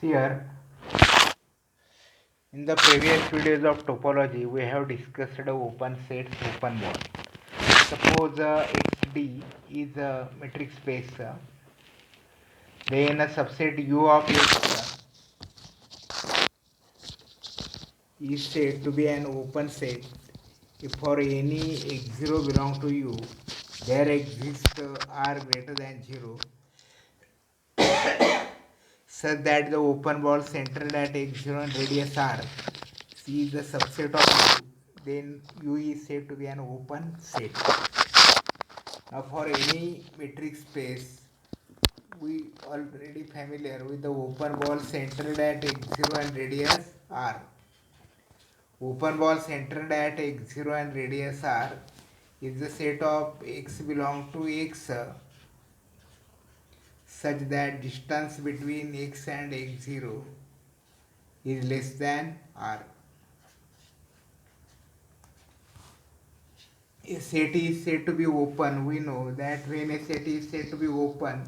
Here, in the previous videos of topology, we have discussed the open sets, open ball. Suppose XD is a metric space, then a subset U of X is said to be an open set if for any x0 belong to U, there exists R greater than 0 such that the open ball centered at x0 and radius r C is the subset of U, then U is said to be an open set. Now for any metric space, we already familiar with the open ball centered at x0 and radius r. Open ball centered at x0 and radius r is the set of x belong to x such that distance between x and x0 is less than r. A set is said to be open. We know that when a set is said to be open,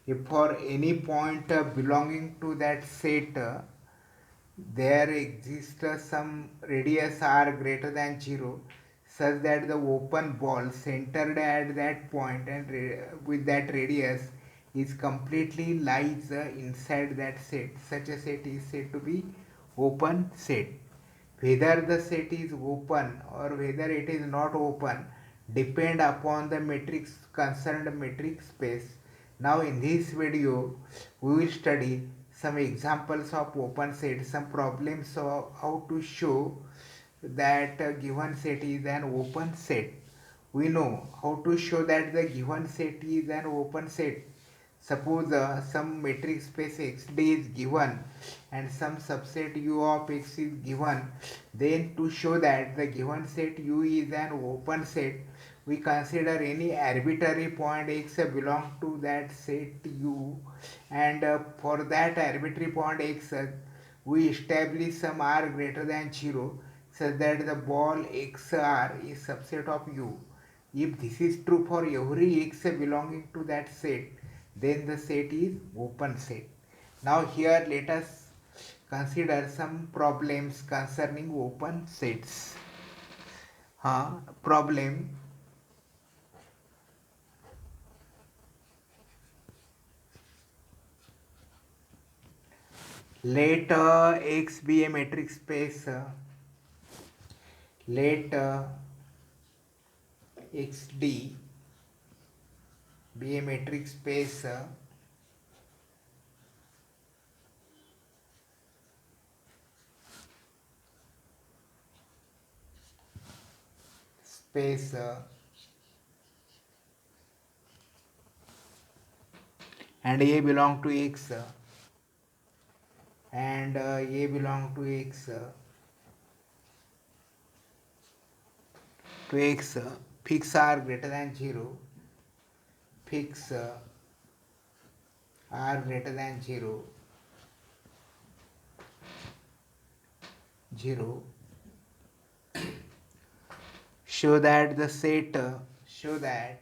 if for any point belonging to that set there exists some radius r greater than 0 such that the open ball centered at that point and with that radius is completely lies inside that set. Such a set is said to be open set. Whether the set is open or whether it is not open depend upon the matrix concerned metric space. Now in this video we will study some examples of open set, some problems of how to show that a given set is an open set. We know how to show that the given set is an open set. Suppose some metric space xd is given and some subset u of x is given, then to show that the given set u is an open set, we consider any arbitrary point x belong to that set u, and for that arbitrary point x we establish some r greater than 0 such that the ball xr is subset of u. If this is true for every x belonging to that set, then the set is open set. Now here let us consider some problems concerning open sets. Problem: let x be a metric space. Let xd be a metric space space and a belong to x and a belong to x fix r greater than 0, fix r greater than 0, 0, show that the set show that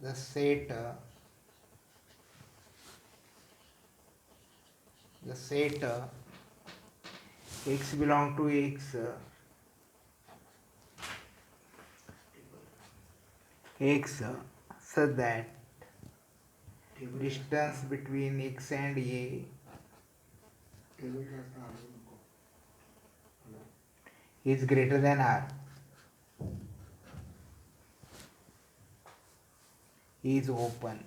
the set x belong to x such that distance between x and a is greater than r, is open.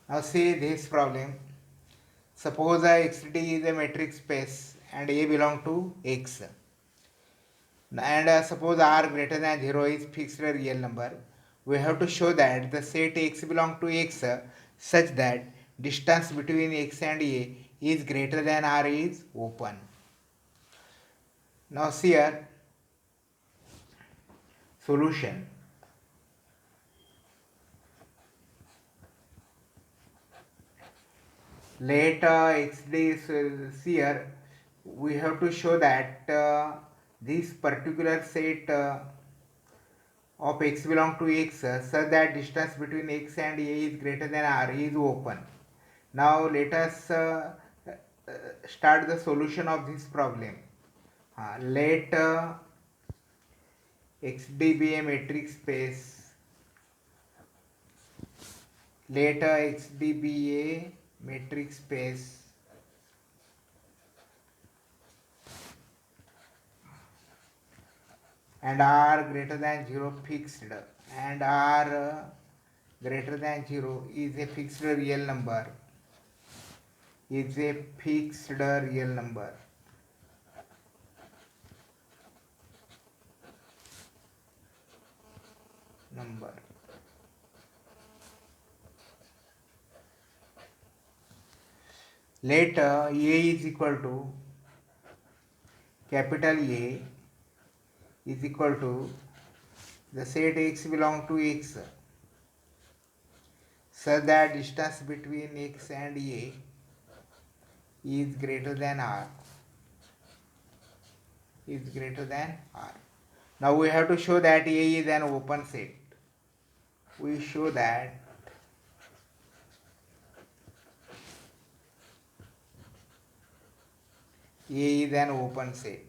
Now see this problem. Suppose xd is a metric space and a belong to x, and suppose r greater than 0 is fixed real number. We have to show that the set x belong to x such that distance between x and a is greater than r is open. Now see here solution. let xd is here. We have to show that this particular set of x belong to x such that distance between x and a is greater than r is open. Now let us start the solution of this problem. Let xd be a metric space. Let xd be a metric space and r greater than 0 fixed, and r greater than 0 is a fixed real number, is a fixed real number. Let a is equal to capital A is equal to the set x belong to x such that distance between x and a is greater than r, is greater than r. Now we have to show that a is an open set. We show that a is an open set.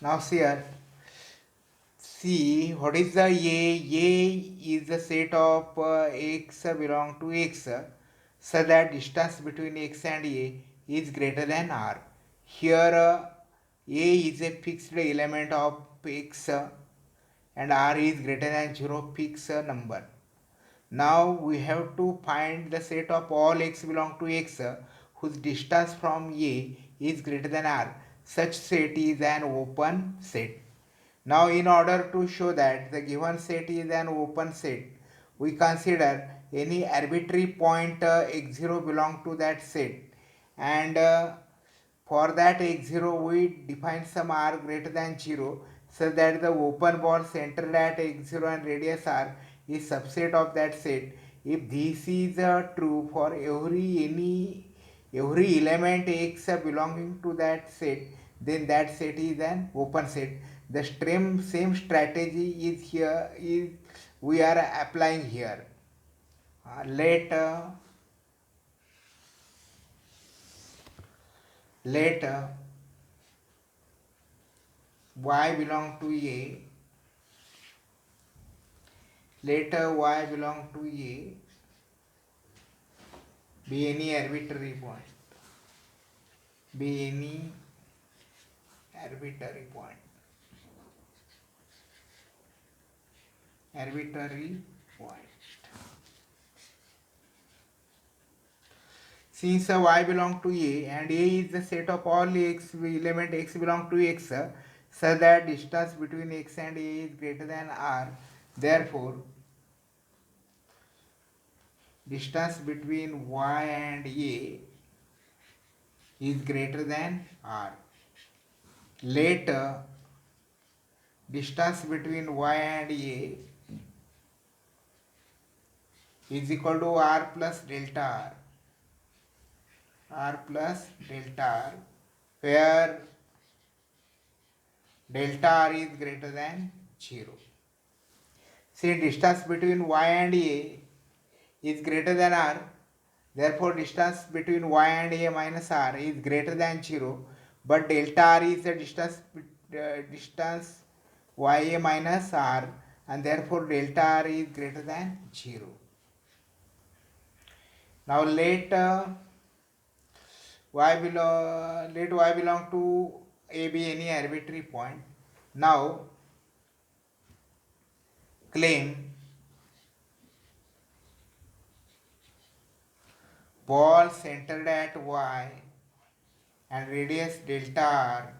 Now see what is the A? A is the set of x belong to x such that distance between x and A is greater than r. Here A is a fixed element of x and r is greater than 0 fixed number. Now we have to find the set of all x belong to x whose distance from A is greater than r. Such set is an open set. Now in order to show that the given set is an open set, we consider any arbitrary point x0 belong to that set, and for that x0 we define some r greater than 0 so that the open ball centered at x0 and radius r is subset of that set. If this is true for every element x belonging to that set, then that set is an open set. The same strategy is here, is we are applying here. Let y belong to a, let y belong to a be any arbitrary point, be any arbitrary point, arbitrary point. Since y belong to a and a is the set of all x element x belong to x such that distance between x and a is greater than r, therefore distance between y and a is greater than r. Let distance between y and a is equal to r plus delta r plus delta r, where delta r is greater than 0. See, distance between y and a is greater than r, therefore distance between y and a minus r is greater than 0, but delta r is the distance ya minus r, and therefore delta r is greater than 0. Now let y belong to a be any arbitrary point. Now claim ball centered at y and radius delta r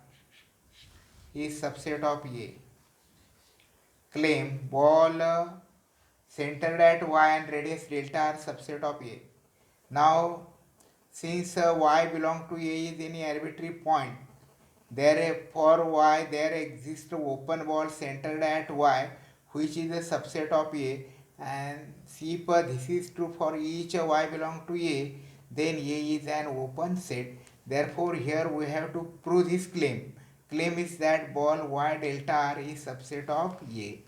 is subset of A. Claim ball centered at y and radius delta r subset of A. Now since y belong to A is any arbitrary point, for y there exists open ball centered at y which is a subset of A, and if this is true for each y belong to A, then A is an open set. Therefore here we have to prove this claim. Claim is that ball y delta r is subset of A.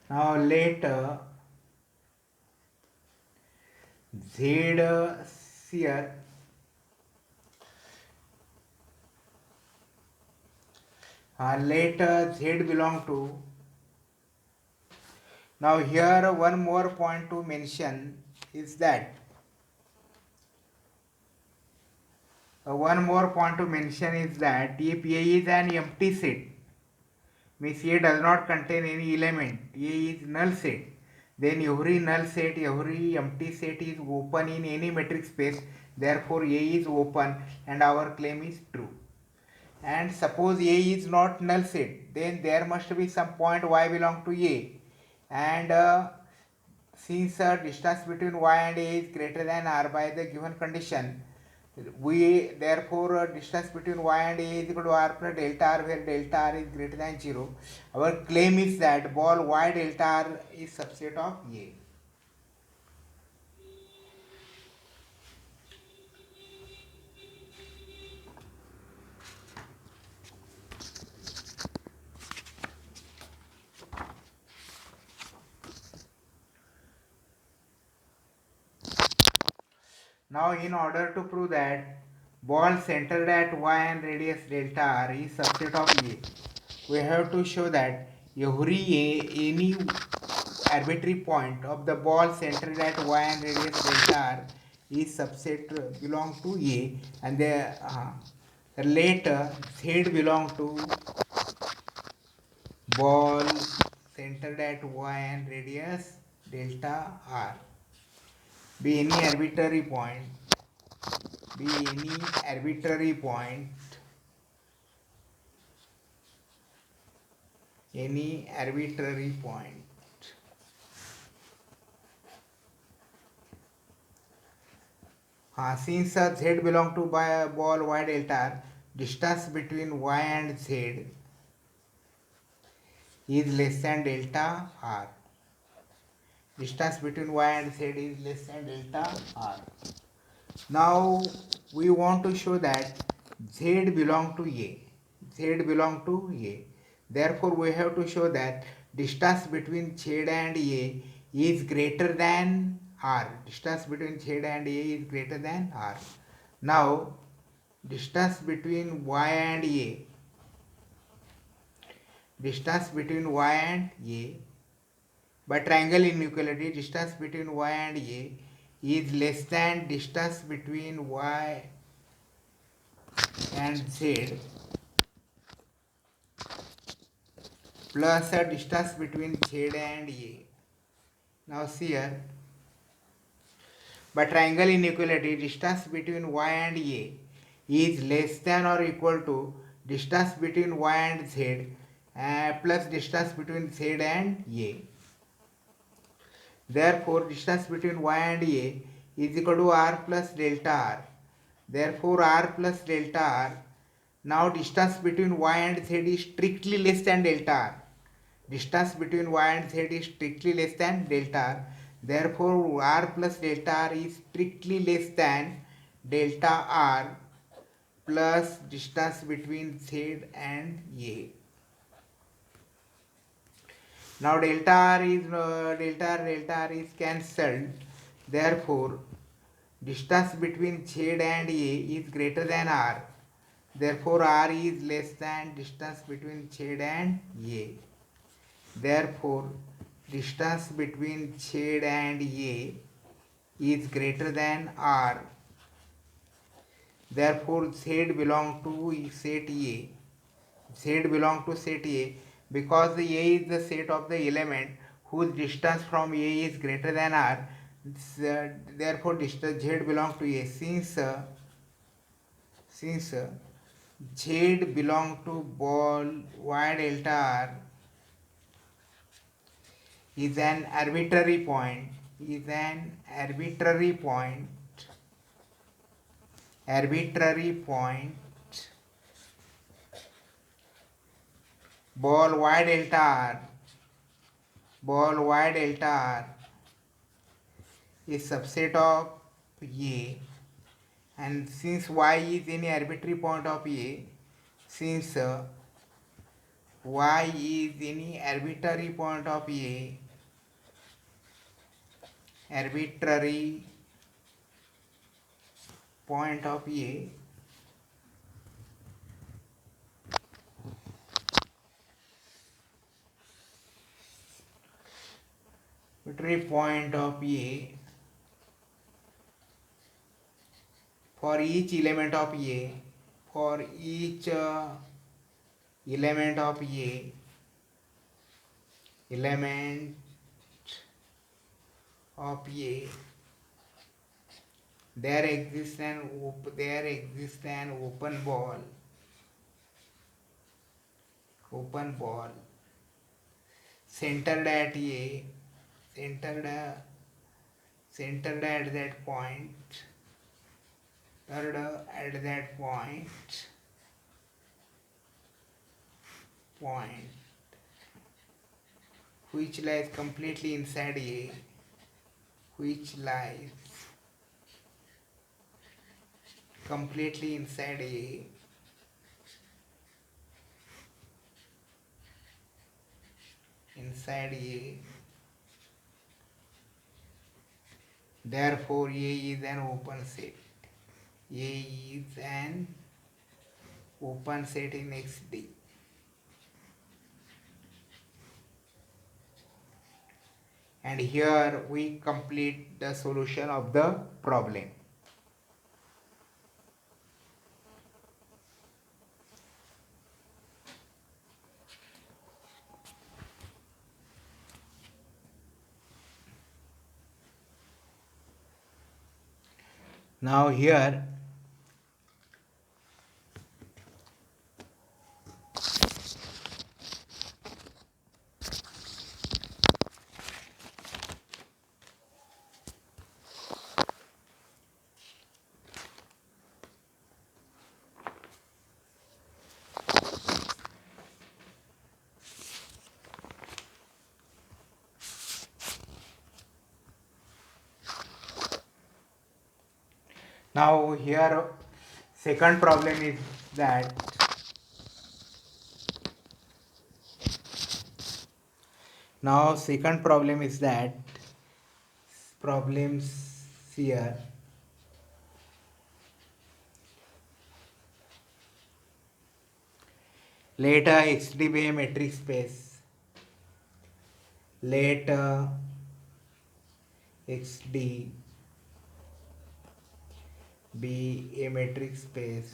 Now let Z here let Z belong to. Now here one more point to mention is that if A is an empty set, means A does not contain any element, A is null set, then every null set, every empty set is open in any metric space, therefore A is open and our claim is true. And suppose A is not null set, then there must be some point y belong to A, and since distance between y and A is greater than r by the given condition, we therefore distance between y and A is equal to r plus delta r, where delta r is greater than 0. Our claim is that ball y delta r is subset of A. Now in order to prove that ball centered at y and radius delta r is subset of A, we have to show that any arbitrary point of the ball centered at y and radius delta r is subset belong to A, and the later Z belong to ball centered at y and radius delta r. Be any arbitrary point, be any arbitrary point, any arbitrary point. Since Z belong to ball y delta r, distance between y and Z is less than delta r. Distance between y and z is less than delta r. Now we want to show that z belong to A. Z belong to A. Therefore we have to show that distance between z and A is greater than r. Distance between z and A is greater than r. Now distance between y and A, distance between y and A, by triangle inequality, distance between y and A is less than distance between y and z plus a distance between z and A. Now see here, by triangle inequality, distance between y and A is less than or equal to distance between y and z plus distance between z and A. Therefore, distance between y and A is equal to r plus delta r. Therefore, r plus delta r. Now, distance between y and z is strictly less than delta r. Distance between y and z is strictly less than delta r. Therefore, r plus delta r is strictly less than delta r plus distance between z and A. Now delta r is cancelled. Therefore, distance between z and A is greater than r. Therefore, r is less than distance between z and A. Therefore, distance between z and A is greater than r. Therefore, z belong to set A. Z belong to set A because the A is the set of the element whose distance from A is greater than r. Therefore, distance Z belong to A. Since Z belong to ball y delta r, is an arbitrary point, is an arbitrary point, ball y delta r, ball y delta r is subset of A, and since y is any arbitrary point of A, since y is any arbitrary point of A, arbitrary point of A, arbitrary point of A for each element of A, for each element of A, element of A, there exists an open ball centered at A, centered centered at that point, centered at that point which lies completely inside A, which lies completely inside A, inside A. Therefore, A is an open set. A is an open set in XD. And here we complete the solution of the problem. Now here second problem is that problems here let XD be a metric space. Let XD be a metric space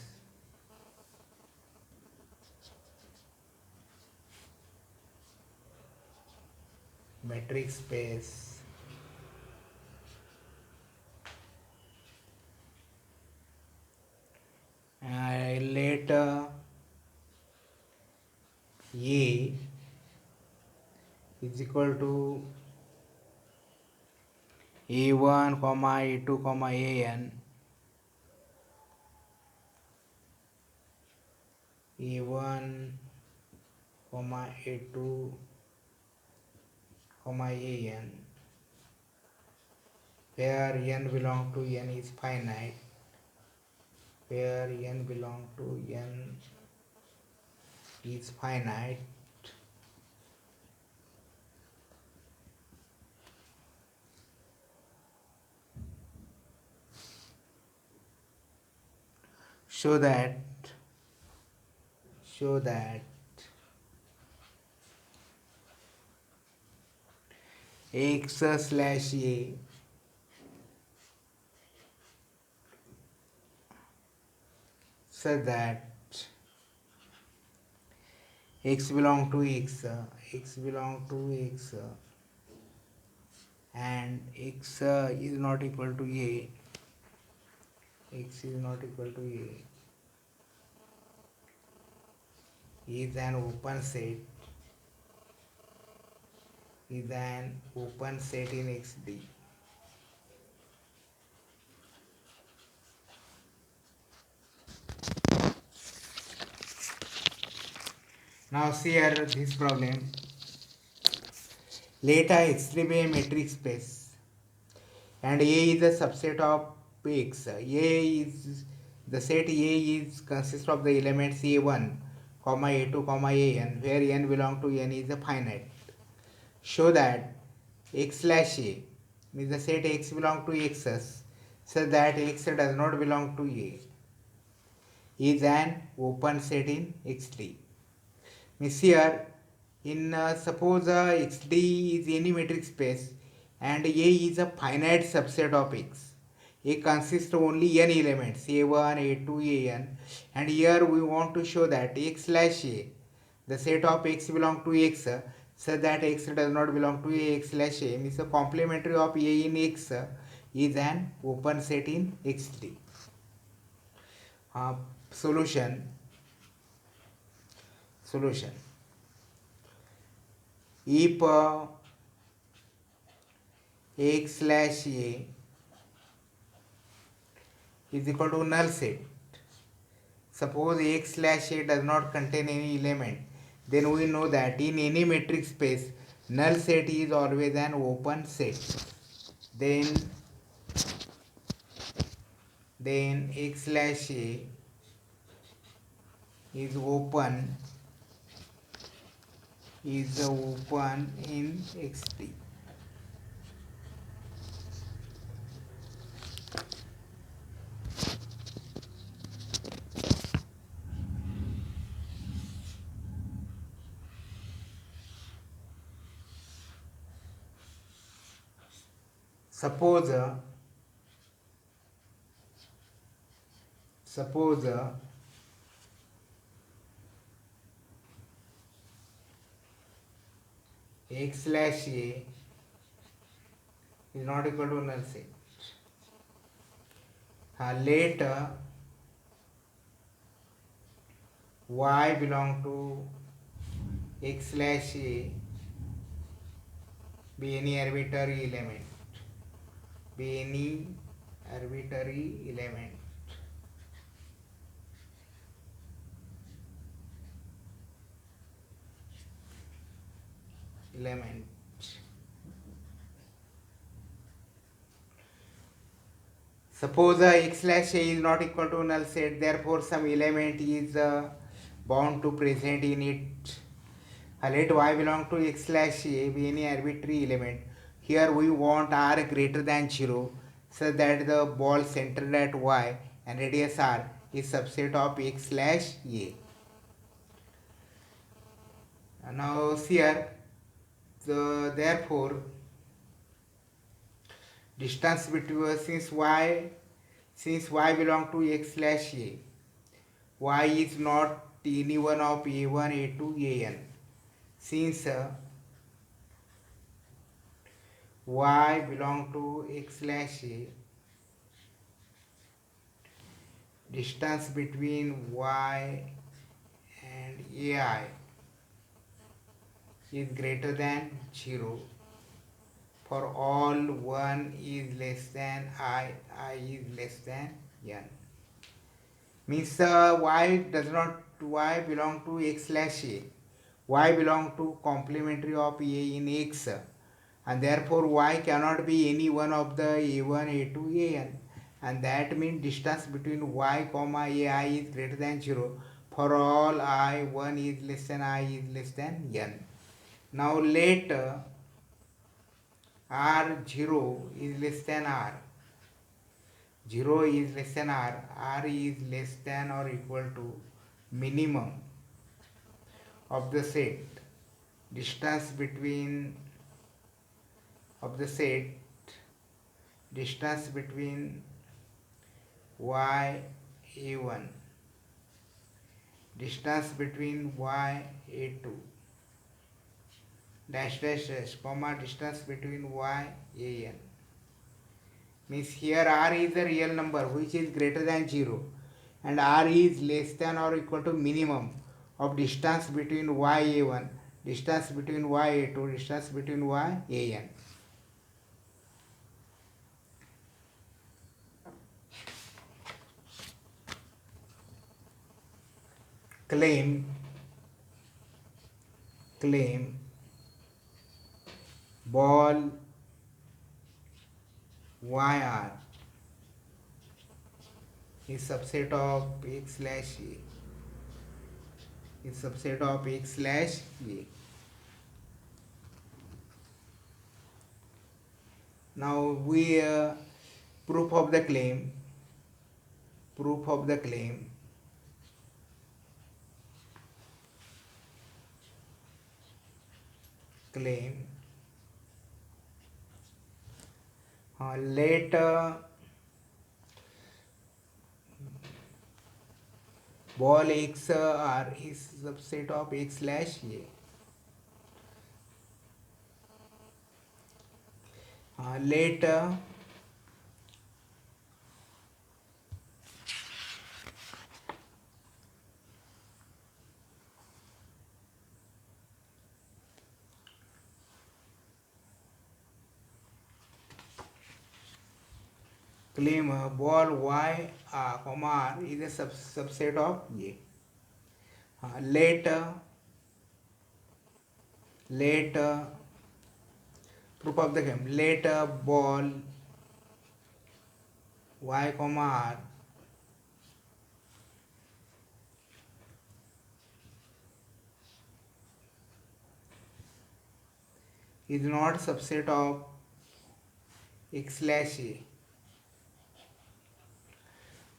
let A is equal to A1, A2, AN, A1, A2, AN, where n belong to n is finite, where n belong to n is finite, show that x slash A such that x belong to x and x is not equal to A, x is not equal to A is an open set is an open set in XD. Now see here this problem. Let a XD be a metric space and A is a subset of X. A is the set A is consists of the elements A1, comma A2, comma An, where n belong to n is a finite. Show that X slash A means the set X belong to X's such that X does not belong to A is an open set in XD. Means here in suppose XD is any metric space and A is a finite subset of X. A consists of only n elements A1, A2, An, and here we want to show that X slash A, the set of X belong to X such that X does not belong to A. X slash A means the complementary of A in X is an open set in XD. Solution. If X slash A is equal to null set, suppose X slash A does not contain any element, then we know that in any metric space null set is always an open set. Then X slash A is open in XD. Suppose X slash A is not equal to null set. Let Y belong to X slash A be any arbitrary element. Suppose X slash A is not equal to null set, therefore some element is bound to present in it. Let Y belong to X slash A be any arbitrary element. Here we want R greater than 0 so that the ball centered at Y and radius R is subset of X slash A. Now here, therefore distance between since y belong to X slash A, Y is not any one of A1, A2, An. Since Y belong to X slash A, distance between Y and AI is greater than 0 for all 1 is less than I is less than n. Means Y belong to X slash A. Y belong to complementary of A in X, and therefore Y cannot be any one of the A1, A2, An, and that means distance between Y comma AI is greater than 0 for all I 1 is less than I is less than n. Now let R0 is less than R. 0 is less than R. R is less than or equal to minimum of the set. Distance between Y A1, distance between Y A2, dash dash dash, comma, distance between Y An. Means here R is a real number which is greater than 0 and R is less than or equal to minimum of distance between Y A1 distance between ya2, distance between yan. Claim ball yr is subset of x slash a, is subset of x slash a. Now we proof of the claim let ball x r is subset of x slash a. Let claim ball y comma r is a subset of a. Let proof of the game, let ball y comma r is not subset of x slash a.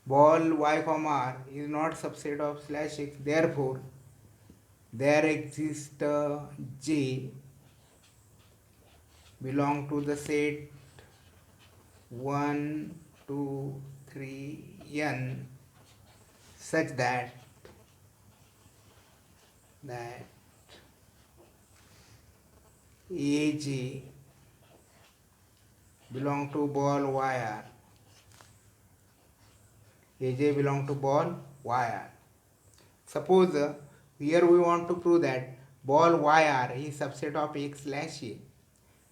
Ball y comma r is not subset of slash x, therefore there exists j belong to the set 1, 2, 3, n such that aj belong to ball yr, aj belong to ball yr. Suppose here we want to prove that ball yr is subset of x slash a.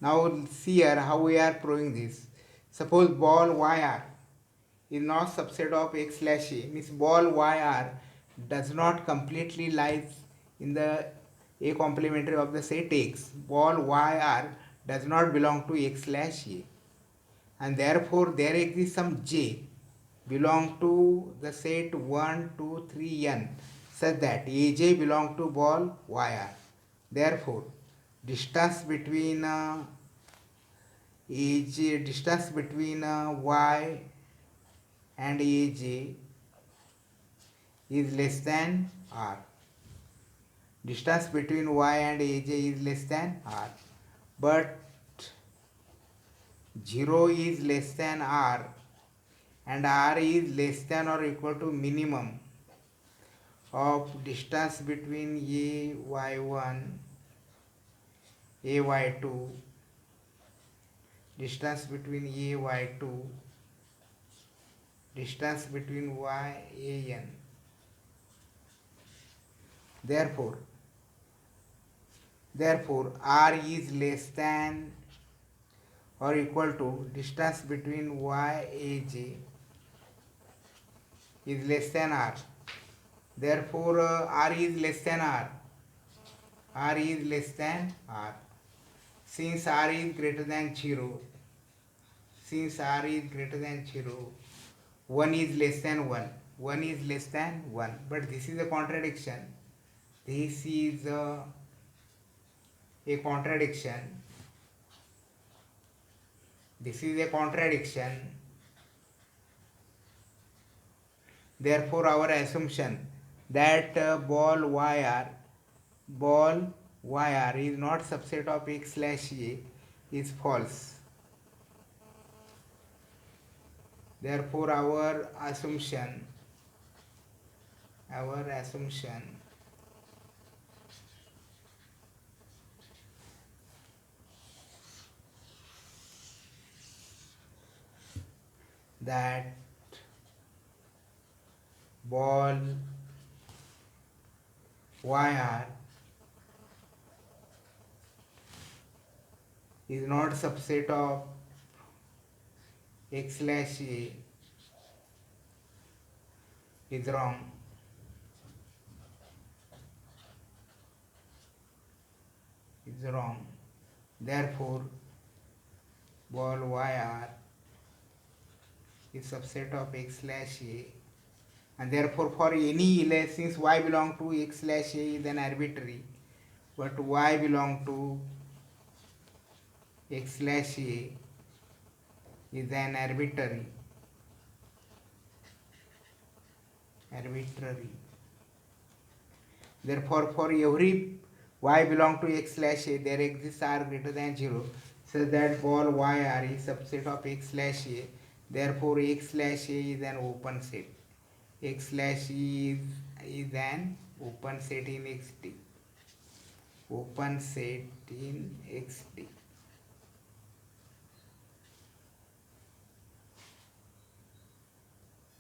Now see here how we are proving this. Suppose ball yr is not subset of x slash a, means ball yr does not completely lies in the a complementary of the set x. Ball yr does not belong to x slash a, and therefore there exists some j belong to the set 1, 2, 3, n such that aj belong to ball yr. Therefore distance between y and aj is less than r. Distance between y and aj is less than r, but 0 is less than r and r is less than or equal to minimum of distance between ay1, ay2, distance between ay2, distance between yan. Therefore r is less than or equal to distance between yaj is less than r. Therefore r is less than r. Since r is greater than 0, 1 is less than 1. But this is a contradiction. Therefore our assumption that ball yr is not subset of x slash a is false. Therefore our assumption that ball yr is not subset of x slash a is wrong. Is wrong. Therefore, ball yr is subset of x slash a, and therefore for any since y belong to x slash a is an arbitrary, but y belong to x slash a is an arbitrary. Therefore, for every y belong to x slash a, there exists r greater than 0, so that ball yr is subset of x slash a. Therefore, x slash a is an open set. X slash e is an open set in Xt. Open set in Xt.